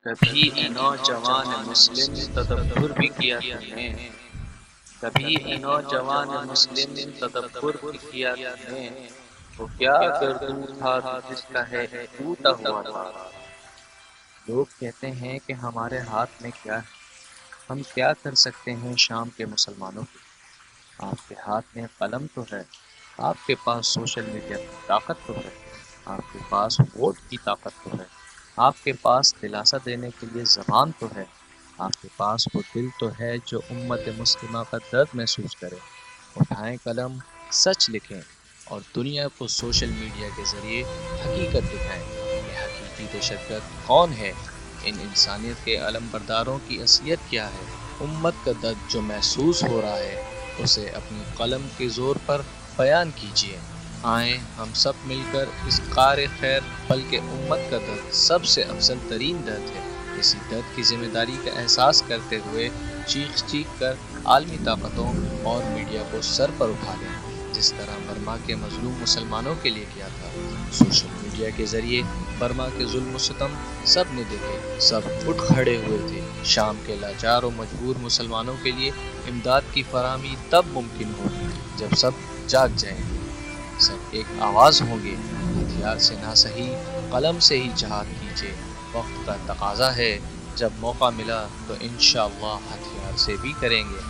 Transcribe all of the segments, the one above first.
کبھی اے نوجوان مسلم تدبر بھی کیا تم نے، کبھی اے نوجوان مسلم تدبر بھی کیا تم نے، وہ کیا گردوں تھا جس کا ہے ٹوٹا ہوا تارا۔ لوگ کہتے ہیں کہ ہمارے ہاتھ میں کیا ہے، ہم کیا کر سکتے ہیں شام کے مسلمانوں کے۔ آپ کے ہاتھ میں قلم تو ہے، آپ کے پاس سوشل میڈیا کی طاقت تو ہے، آپ کے پاس ووٹ کی طاقت تو ہے، آپ کے پاس دلاسا دینے کے لیے زبان تو ہے، آپ کے پاس وہ دل تو ہے جو امت مسلمہ کا درد محسوس کرے۔ اٹھائیں قلم، سچ لکھیں اور دنیا کو سوشل میڈیا کے ذریعے حقیقت دکھائیں کہ حقیقی دہشتگرد کون ہے، ان انسانیت کے علم برداروں کی اصلیت کیا ہے۔ امت کا درد جو محسوس ہو رہا ہے اسے اپنی قلم کے زور پر بیان کیجیے۔ آئیں ہم سب مل کر اس کار خیر، بلکہ امت کا درد سب سے افضل ترین درد ہے، اسی درد کی ذمہ داری کا احساس کرتے ہوئے چیخ چیخ کر عالمی طاقتوں اور میڈیا کو سر پر اٹھا لیں، جس طرح برما کے مظلوم مسلمانوں کے لیے کیا تھا۔ سوشل میڈیا کے ذریعے برما کے ظلم و ستم سب نے دیکھے، سب اٹھ کھڑے ہوئے تھے۔ شام کے لاچار و مجبور مسلمانوں کے لیے امداد کی فراہمی تب ممکن ہوگی جب سب جاگ جائیں گے، سب ایک آواز ہوں گے۔ ہتھیار سے نہ سہی، قلم سے ہی جہاد کیجیے، وقت کا تقاضا ہے، جب موقع ملا تو انشاءاللہ ہتھیار سے بھی کریں گے۔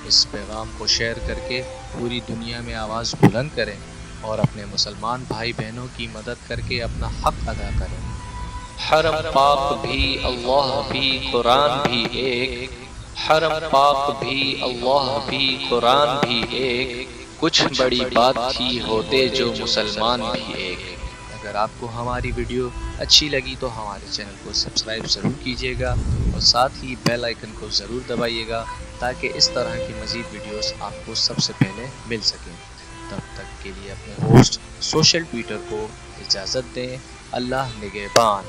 اس پیغام کو شیئر کر کے پوری دنیا میں آواز بلند کریں اور اپنے مسلمان بھائی بہنوں کی مدد کر کے اپنا حق ادا کریں۔ حرم پاک بھی اللہ بھی قرآن بھی ایک، حرم پاک بھی اللہ بھی قرآن بھی ایک، کچھ بڑی بات تھی ہوتے جو مسلمان بھی ایک۔ اگر آپ کو ہماری ویڈیو اچھی لگی تو ہمارے چینل کو سبسکرائب ضرور کیجیے گا اور ساتھ ہی بیل آئیکن کو ضرور دبائیے گا تاکہ اس طرح کی مزید ویڈیوز آپ کو سب سے پہلے مل سکیں۔ تب تک کے لیے اپنے ہوسٹ سوشل ٹویٹر کو اجازت دیں۔ اللہ نگہبان۔